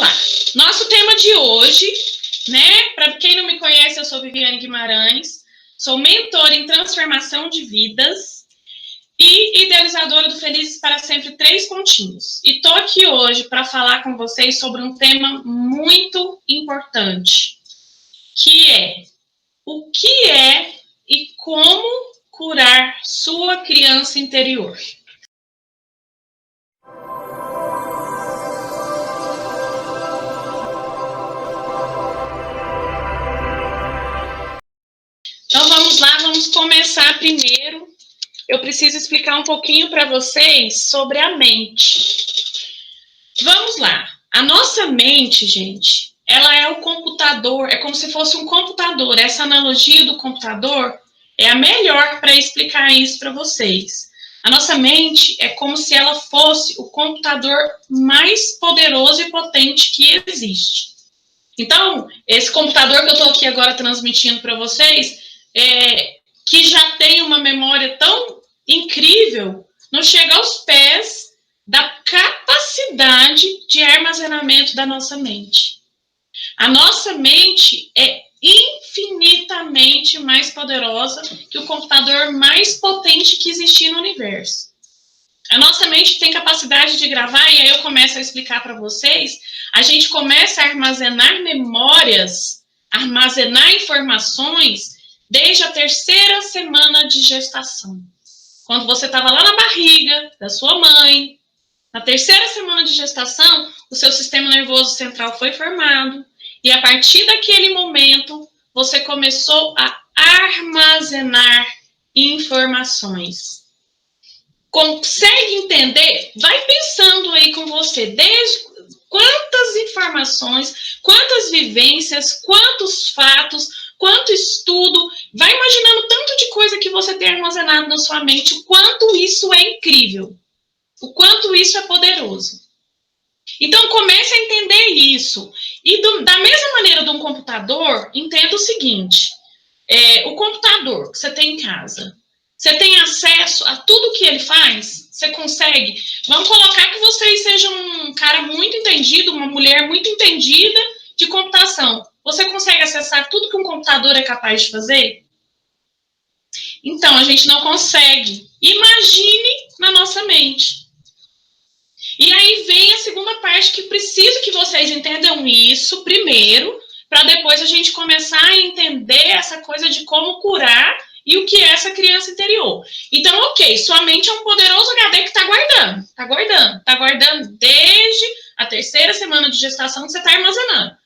lá. Nosso tema de hoje, né? Para quem não me conhece, eu sou Viviane Guimarães, sou mentora em transformação de vidas e idealizadora do Felizes para Sempre 3 Pontinhos. E tô aqui hoje para falar com vocês sobre um tema muito importante, que é o que é e como curar sua criança interior. Então vamos lá, vamos começar primeiro. Eu preciso explicar um pouquinho para vocês sobre a mente. Vamos lá. A nossa mente, gente, ela é o computador, é como se fosse um computador. Essa analogia do computador é a melhor para explicar isso para vocês. A nossa mente é como se ela fosse o computador mais poderoso e potente que existe. Então, esse computador que eu estou aqui agora transmitindo para vocês, que já tem uma memória tão incrível, não chega aos pés da capacidade de armazenamento da nossa mente. A nossa mente é infinitamente mais poderosa que o computador mais potente que existir no universo. A nossa mente tem capacidade de gravar, e aí eu começo a explicar para vocês, a gente começa a armazenar memórias, armazenar informações desde a 3ª semana de gestação. Quando você estava lá na barriga da sua mãe, na 3ª semana de gestação, o seu sistema nervoso central foi formado, e a partir daquele momento, você começou a armazenar informações. Consegue entender? Vai pensando aí com você, desde quantas informações, quantas vivências, quantos fatos, quanto estudo, vai imaginando tanto de coisa que você tem armazenado na sua mente, o quanto isso é incrível, o quanto isso é poderoso. Então, comece a entender isso. E da mesma maneira de um computador, entenda o seguinte, o computador que você tem em casa, você tem acesso a tudo que ele faz? Você consegue? Vamos colocar que vocês sejam um cara muito entendido, uma mulher muito entendida de computação. Você consegue acessar tudo que um computador é capaz de fazer? Então, a gente não consegue. Imagine na nossa mente. E aí vem a segunda parte, que preciso que vocês entendam isso primeiro, para depois a gente começar a entender essa coisa de como curar e o que é essa criança interior. Então, ok, sua mente é um poderoso HD que está guardando desde a 3ª semana de gestação que você está armazenando.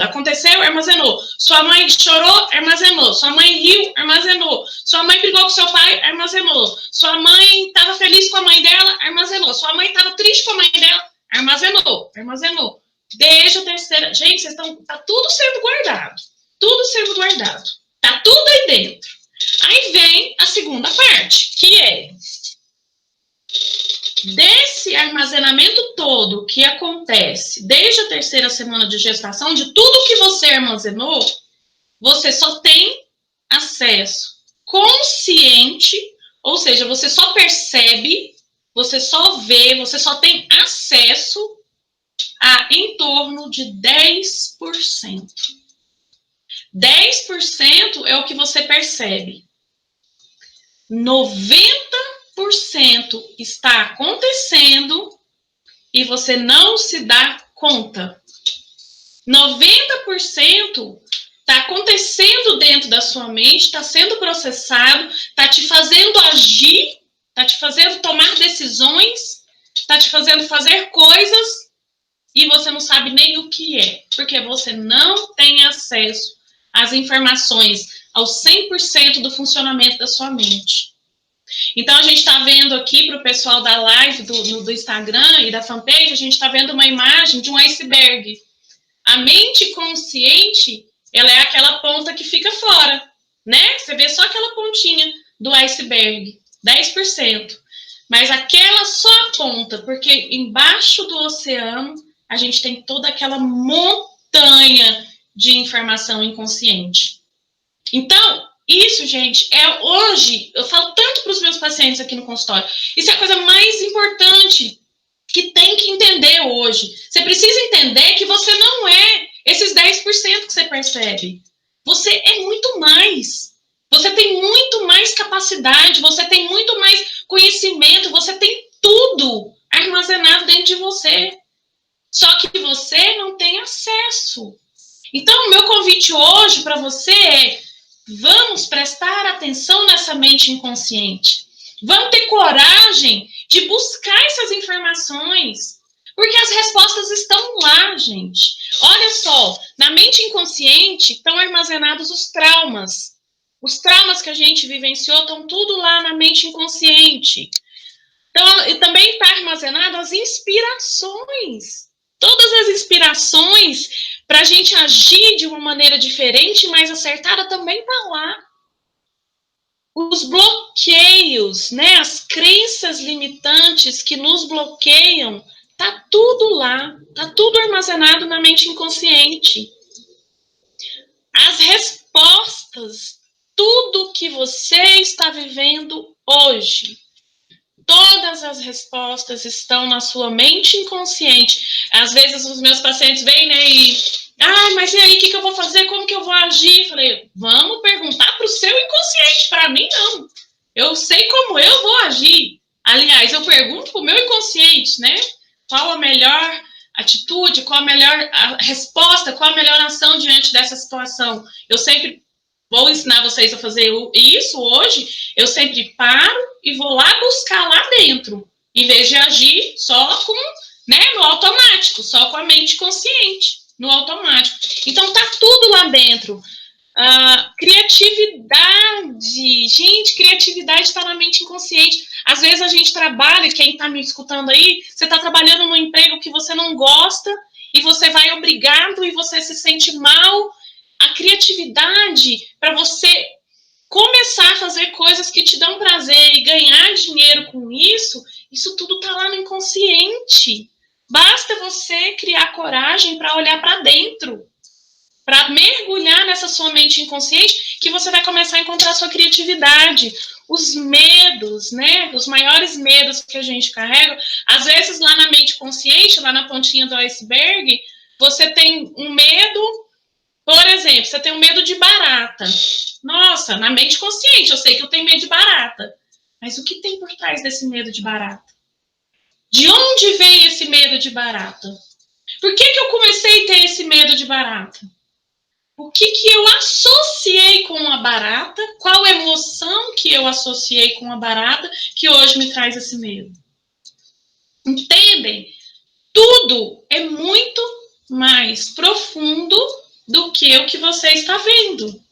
Aconteceu, armazenou. Sua mãe chorou, armazenou. Sua mãe riu, armazenou. Sua mãe brigou com seu pai, armazenou. Sua mãe estava feliz com a mãe dela, armazenou. Sua mãe estava triste com a mãe dela, armazenou. Desde a 3ª... Gente, tá tudo sendo guardado. Tá tudo aí dentro. Aí vem a segunda parte, que é desse armazenamento todo que acontece desde a 3ª semana de gestação, de tudo que você armazenou, você só tem acesso consciente, ou seja, você só percebe, você só vê, você só tem acesso a em torno de 10%. 10% é o que você percebe. 90% está acontecendo e você não se dá conta. 90% está acontecendo dentro da sua mente, está sendo processado, está te fazendo agir, está te fazendo tomar decisões, está te fazendo fazer coisas e você não sabe nem o que é, porque você não tem acesso às informações, ao 100% do funcionamento da sua mente. Então, a gente está vendo aqui para o pessoal da live do Instagram e da fanpage, a gente está vendo uma imagem de um iceberg. A mente consciente, ela é aquela ponta que fica fora, né? Você vê só aquela pontinha do iceberg, 10%. Mas aquela só a ponta, porque embaixo do oceano, a gente tem toda aquela montanha de informação inconsciente. Então, isso, gente, hoje, eu falo tanto para os meus pacientes aqui no consultório, isso é a coisa mais importante que tem que entender hoje. Você precisa entender que você não é esses 10% que você percebe. Você é muito mais. Você tem muito mais capacidade, você tem muito mais conhecimento, você tem tudo armazenado dentro de você. Só que você não tem acesso. Então, o meu convite hoje para você é: vamos prestar atenção nessa mente inconsciente. Vamos ter coragem de buscar essas informações. Porque as respostas estão lá, gente. Olha só, na mente inconsciente estão armazenados os traumas. Os traumas que a gente vivenciou estão tudo lá na mente inconsciente. Então, e também está armazenado as inspirações. Todas as inspirações para a gente agir de uma maneira diferente, mais acertada, também está lá. Os bloqueios, né, as crenças limitantes que nos bloqueiam, tá tudo lá, tá tudo armazenado na mente inconsciente. As respostas, tudo que você está vivendo hoje, todas as respostas estão na sua mente inconsciente. Às vezes os meus pacientes vêm, né, mas e aí, o que eu vou fazer? Como que eu vou agir? Falei, vamos perguntar para o seu inconsciente, para mim não. Eu sei como eu vou agir. Aliás, eu pergunto para o meu inconsciente, né? Qual a melhor atitude, qual a melhor resposta, qual a melhor ação diante dessa situação. Eu sempre vou ensinar vocês a fazer isso hoje. Eu sempre paro e vou lá buscar lá dentro, em vez de agir só com, né, no automático, só com a mente consciente, no automático. Então tá tudo lá dentro. Criatividade, gente, criatividade está na mente inconsciente. Às vezes a gente trabalha, quem está me escutando aí, você está trabalhando num emprego que você não gosta e você vai obrigado e você se sente mal. A criatividade para você começar a fazer coisas que te dão prazer e ganhar dinheiro com isso, isso tudo está lá no inconsciente. Basta você criar coragem para olhar para dentro, para mergulhar nessa sua mente inconsciente, que você vai começar a encontrar a sua criatividade. Os medos, né? Os maiores medos que a gente carrega, às vezes lá na mente consciente, lá na pontinha do iceberg, você tem um medo, por exemplo, você tem um medo de barata. Nossa, na mente consciente, eu sei que eu tenho medo de barata. Mas o que tem por trás desse medo de barata? De onde vem esse medo de barata? Por que eu comecei a ter esse medo de barata? O que eu associei com a barata? Qual emoção que eu associei com a barata que hoje me traz esse medo? Entendem? Tudo é muito mais profundo do que o que você está vendo.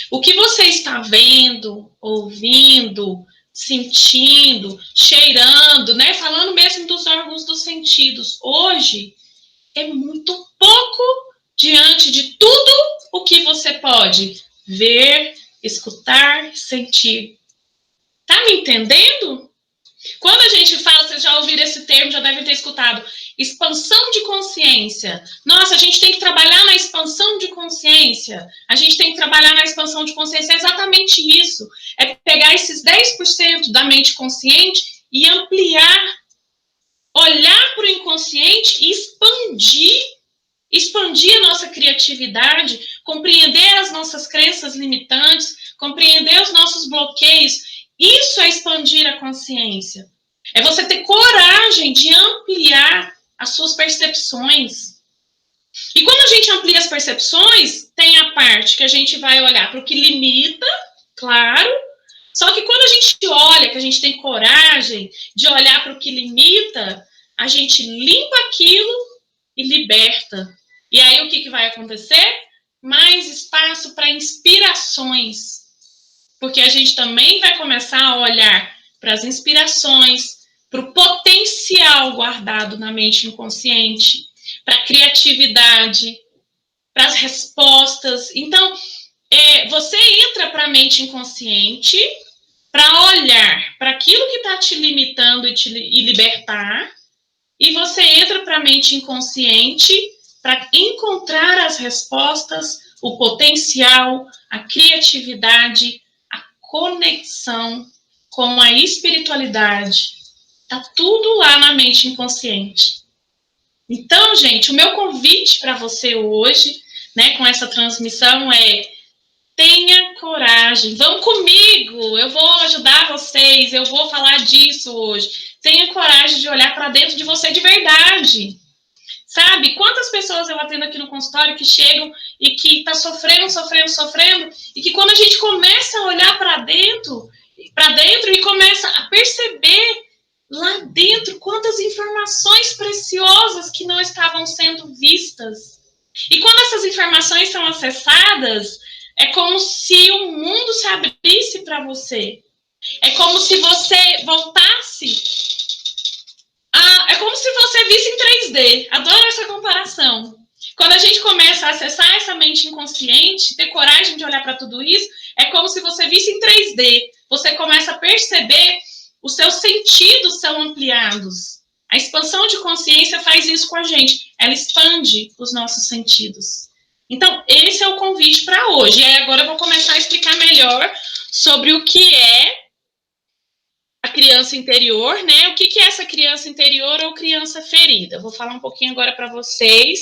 O que você está vendo, ouvindo, sentindo, cheirando, né? Falando mesmo dos órgãos dos sentidos, hoje é muito pouco diante de tudo o que você pode ver, escutar, sentir. Tá me entendendo? Quando a gente fala, vocês já ouviram esse termo, já devem ter escutado, expansão de consciência. Nossa, a gente tem que trabalhar na expansão de consciência. A gente tem que trabalhar na expansão de consciência. É exatamente isso. É pegar esses 10% da mente consciente e ampliar, olhar para o inconsciente e expandir a nossa criatividade, compreender as nossas crenças limitantes, compreender os nossos bloqueios. Isso é expandir a consciência. É você ter coragem de ampliar as suas percepções. E quando a gente amplia as percepções, tem a parte que a gente vai olhar para o que limita, claro. Só que quando a gente olha, que a gente tem coragem de olhar para o que limita, a gente limpa aquilo e liberta. E aí o que vai acontecer? Mais espaço para inspirações. Porque a gente também vai começar a olhar para as inspirações, para o potencial guardado na mente inconsciente, para a criatividade, para as respostas. Então, você entra para a mente inconsciente para olhar para aquilo que está te limitando e libertar, e você entra para a mente inconsciente para encontrar as respostas, o potencial, a criatividade, a conexão com a espiritualidade. Tá tudo lá na mente inconsciente. Então, gente, o meu convite para você hoje, né, com essa transmissão é: tenha coragem, vão comigo, eu vou ajudar vocês, eu vou falar disso hoje. Tenha coragem de olhar para dentro de você de verdade. Sabe, quantas pessoas eu atendo aqui no consultório que chegam e que tá sofrendo, e que quando a gente começa a olhar para dentro e começa a perceber lá dentro quantas informações preciosas que não estavam sendo vistas. E quando essas informações são acessadas, é como se o mundo se abrisse para você. É como se você voltasse. É como se você visse em 3D. Adoro essa comparação. Quando a gente começa a acessar essa mente inconsciente, ter coragem de olhar para tudo isso, é como se você visse em 3D. Você começa a perceber, os seus sentidos são ampliados. A expansão de consciência faz isso com a gente. Ela expande os nossos sentidos. Então, esse é o convite para hoje. E aí agora eu vou começar a explicar melhor sobre o que é a criança interior, né? O que é essa criança interior ou criança ferida? Eu vou falar um pouquinho agora para vocês,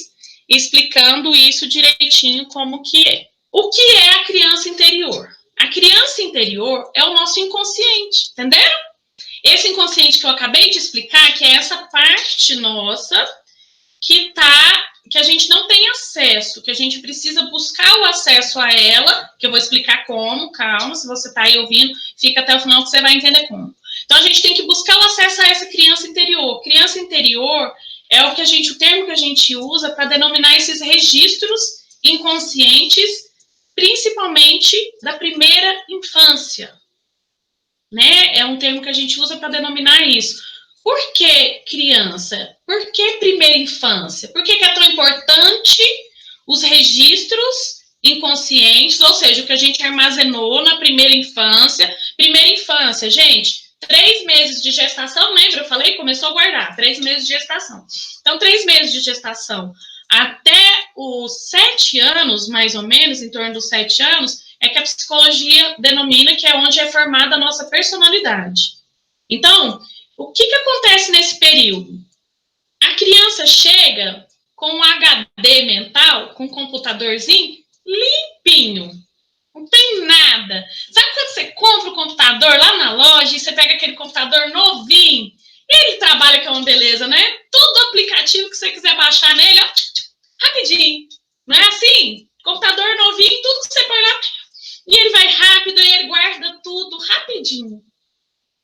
explicando isso direitinho como que é. O que é a criança interior? A criança interior é o nosso inconsciente, entenderam? Esse inconsciente que eu acabei de explicar, que é essa parte nossa que a gente não tem acesso, que a gente precisa buscar o acesso a ela, que eu vou explicar como, calma, se você está aí ouvindo, fica até o final que você vai entender como. Então, a gente tem que buscar o acesso a essa criança interior. Criança interior é o termo que a gente usa para denominar esses registros inconscientes, principalmente da primeira infância. Né? É um termo que a gente usa para denominar isso. Por que criança? Por que primeira infância? Por que é tão importante os registros inconscientes, ou seja, o que a gente armazenou na primeira infância? Primeira infância, gente, 3 meses de gestação, lembra? Eu falei, começou a guardar, 3 meses de gestação. Então, 3 meses de gestação até os 7 anos, mais ou menos, em torno dos 7 anos, é que a psicologia denomina que é onde é formada a nossa personalidade. Então, o que acontece nesse período? A criança chega com um HD mental, com um computadorzinho limpinho. Não tem nada. Sabe quando você compra o computador lá na loja e você pega aquele computador novinho? Ele trabalha com uma beleza, né? Todo aplicativo que você quiser baixar nele, ó, rapidinho. Não é assim? Computador novinho, tudo que você põe lá, e ele vai rápido e ele guarda tudo rapidinho.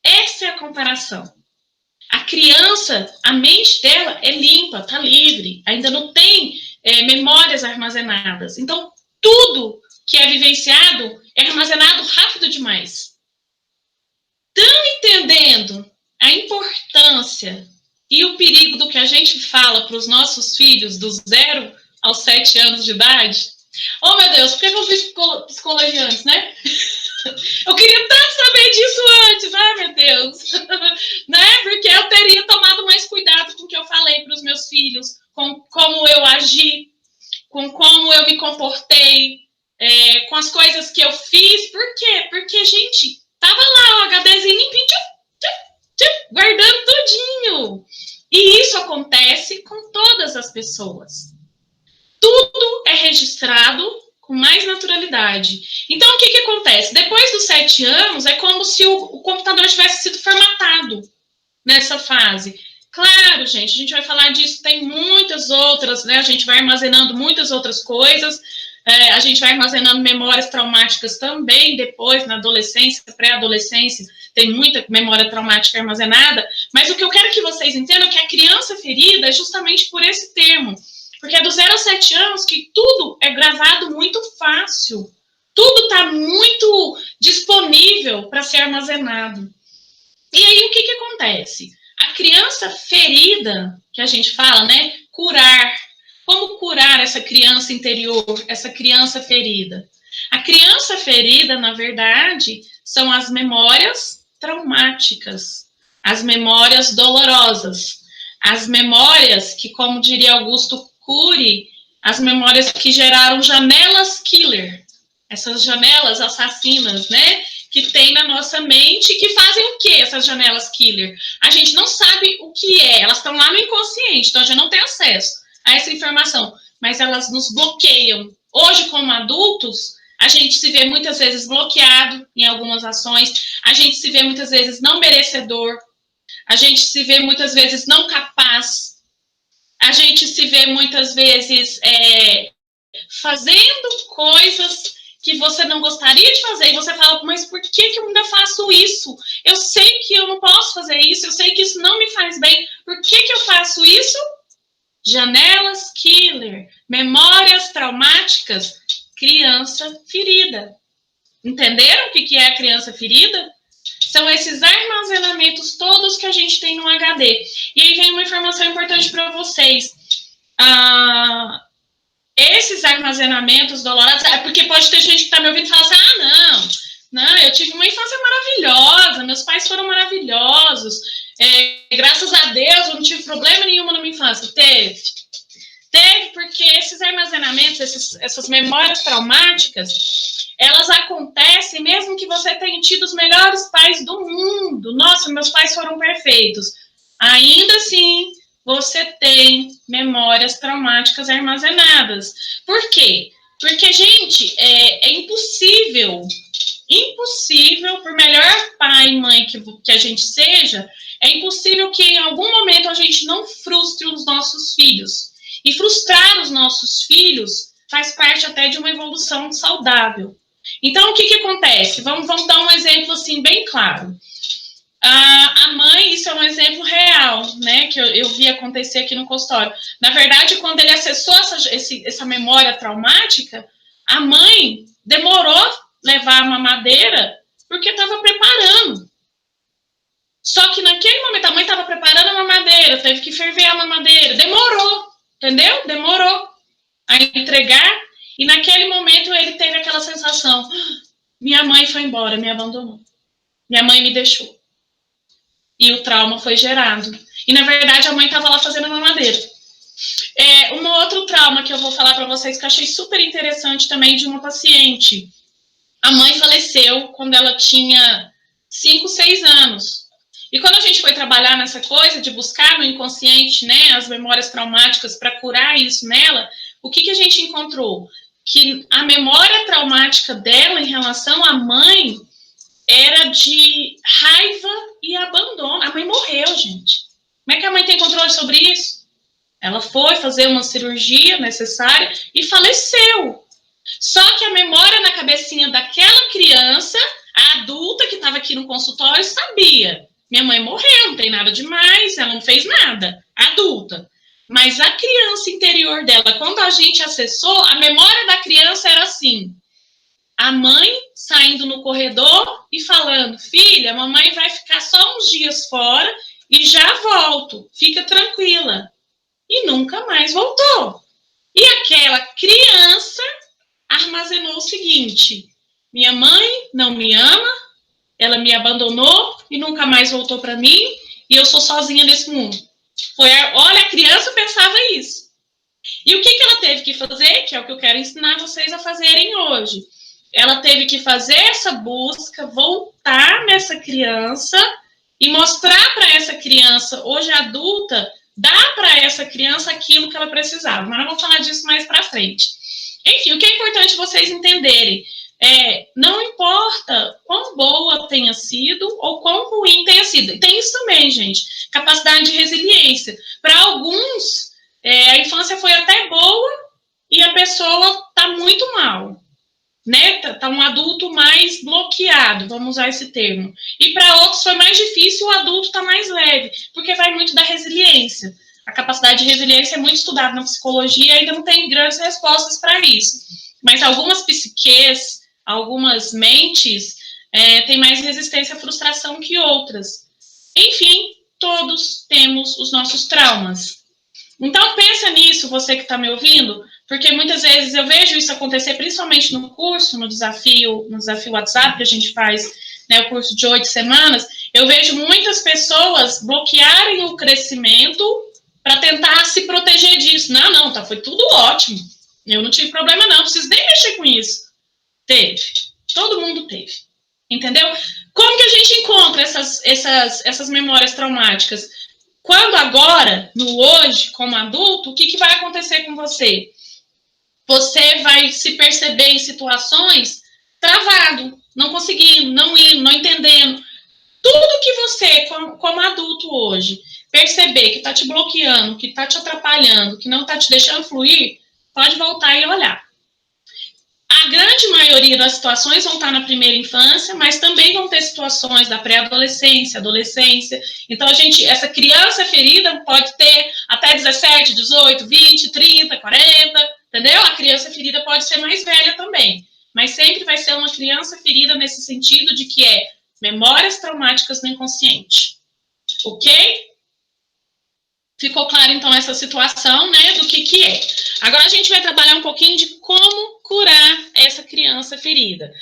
Essa é a comparação. A criança, a mente dela é limpa, tá livre, ainda não tem memórias armazenadas. Então, tudo que é vivenciado é armazenado rápido demais. Estão entendendo a importância e o perigo do que a gente fala para os nossos filhos dos 0 aos 7 anos de idade? Oh, meu Deus, por que eu fiz psicologia antes, né? Eu queria tanto saber disso antes, meu Deus. Né? Porque eu teria tomado mais cuidado com o que eu falei para os meus filhos, com como eu agi, com como eu me comportei, com as coisas que eu fiz. Por quê? Porque, gente, tava lá o HDzinho limpinho, guardando tudinho. E isso acontece com todas as pessoas. Tudo é registrado com mais naturalidade. Então, o que acontece? Depois dos 7 anos, é como se o computador tivesse sido formatado nessa fase. Claro, gente, a gente vai falar disso, tem muitas outras, né? A gente vai armazenando muitas outras coisas, a gente vai armazenando memórias traumáticas também, depois, na adolescência, pré-adolescência, tem muita memória traumática armazenada, mas o que eu quero que vocês entendam é que a criança ferida é justamente por esse termo. Porque é dos 0 aos 7 anos que tudo é gravado muito fácil. Tudo está muito disponível para ser armazenado. E aí, o que acontece? A criança ferida, que a gente fala, né? Curar. Como curar essa criança interior, essa criança ferida? A criança ferida, na verdade, são as memórias traumáticas, as memórias dolorosas, as memórias que, como diria Augusto Cury, as memórias que geraram janelas killer, essas janelas assassinas, né? que tem na nossa mente, que fazem o quê, essas janelas killer? A gente não sabe o que é, elas estão lá no inconsciente, então a gente não tem acesso a essa informação, mas elas nos bloqueiam. Hoje, como adultos, a gente se vê muitas vezes bloqueado em algumas ações, a gente se vê muitas vezes não merecedor, a gente se vê muitas vezes não capaz, a gente se vê muitas vezes fazendo coisas que você não gostaria de fazer, e você fala, mas por que eu ainda faço isso? Eu sei que eu não posso fazer isso, eu sei que isso não me faz bem, por que eu faço isso? Janelas killer, memórias traumáticas, criança ferida. Entenderam o que é a criança ferida? São esses armazenamentos todos que a gente tem no HD. E aí vem uma informação importante para vocês. Esses armazenamentos dolorosos, porque pode ter gente que está me ouvindo e fala assim, não, eu tive uma infância maravilhosa, meus pais foram maravilhosos, graças a Deus eu não tive problema nenhum na minha infância. Teve, porque esses armazenamentos, essas memórias traumáticas, elas acontecem mesmo que você tenha tido os melhores pais do mundo. Nossa, meus pais foram perfeitos. Ainda assim, você tem memórias traumáticas armazenadas. Por quê? Porque, gente, é impossível, por melhor pai e mãe que a gente seja, é impossível que em algum momento a gente não frustre os nossos filhos. E frustrar os nossos filhos faz parte até de uma evolução saudável. Então, o que acontece? Vamos dar um exemplo assim bem claro. A mãe, isso é um exemplo real, né, que eu vi acontecer aqui no consultório. Na verdade, quando ele acessou essa memória traumática, a mãe demorou levar a mamadeira porque estava preparando. Só que naquele momento a mãe estava preparando a mamadeira, teve que ferver a mamadeira, demorou, entendeu? Demorou a entregar, e naquele momento ele teve aquela sensação, minha mãe foi embora, me abandonou, minha mãe me deixou. E o trauma foi gerado. E, na verdade, a mãe estava lá fazendo a mamadeira. Um outro trauma que eu vou falar para vocês, que eu achei super interessante também, de uma paciente. A mãe faleceu quando ela tinha 5, 6 anos. E quando a gente foi trabalhar nessa coisa de buscar no inconsciente, né, as memórias traumáticas para curar isso nela, o que a gente encontrou? Que a memória traumática dela em relação à mãe era de raiva e abandono. A mãe morreu, gente. Como é que a mãe tem controle sobre isso? Ela foi fazer uma cirurgia necessária e faleceu. Só que a memória na cabecinha daquela criança, a adulta que estava aqui no consultório, sabia. Minha mãe morreu, não tem nada demais, ela não fez nada. Adulta. Mas a criança interior dela, quando a gente acessou, a memória da criança era assim. A mãe saindo no corredor e falando, filha, a mamãe vai ficar só uns dias fora e já volto, fica tranquila. E nunca mais voltou. E aquela criança armazenou o seguinte, minha mãe não me ama, ela me abandonou e nunca mais voltou para mim e eu sou sozinha nesse mundo. Olha, a criança pensava isso. E o que ela teve que fazer, que é o que eu quero ensinar vocês a fazerem hoje? Ela teve que fazer essa busca, voltar nessa criança e mostrar para essa criança, hoje adulta, dar para essa criança aquilo que ela precisava. Mas nós vamos falar disso mais para frente. Enfim, o que é importante vocês entenderem não importa quão boa tenha sido ou quão ruim tenha sido. E tem isso também, gente, capacidade de resiliência. Para alguns, a infância foi até boa e a pessoa está muito mal. Né? Tá um adulto mais bloqueado, vamos usar esse termo. E para outros foi mais difícil, o adulto está mais leve, porque vai muito da resiliência. A capacidade de resiliência é muito estudada na psicologia e ainda não tem grandes respostas para isso. Mas algumas psiques, algumas mentes têm mais resistência à frustração que outras. Enfim, todos temos os nossos traumas. Então, pensa nisso, você que está me ouvindo, porque muitas vezes eu vejo isso acontecer, principalmente no curso, no desafio WhatsApp que a gente faz, né, o curso de 8 semanas, eu vejo muitas pessoas bloquearem o crescimento para tentar se proteger disso. Não, tá, foi tudo ótimo. Eu não tive problema não preciso nem mexer com isso. Teve. Todo mundo teve. Entendeu? Como que a gente encontra essas memórias traumáticas? Quando agora, no hoje, como adulto, o que vai acontecer com você? Você vai se perceber em situações travado, não conseguindo, não indo, não entendendo. Tudo que você, como adulto hoje, perceber que está te bloqueando, que está te atrapalhando, que não está te deixando fluir, pode voltar e olhar. A grande maioria das situações vão estar na primeira infância, mas também vão ter situações da pré-adolescência, adolescência. Então, essa criança ferida pode ter até 17, 18, 20, 30, 40, entendeu? A criança ferida pode ser mais velha também, mas sempre vai ser uma criança ferida nesse sentido de que é memórias traumáticas no inconsciente. Ok? Ficou claro, então, essa situação, né, do que é. Agora a gente vai trabalhar um pouquinho de como curar essa criança ferida.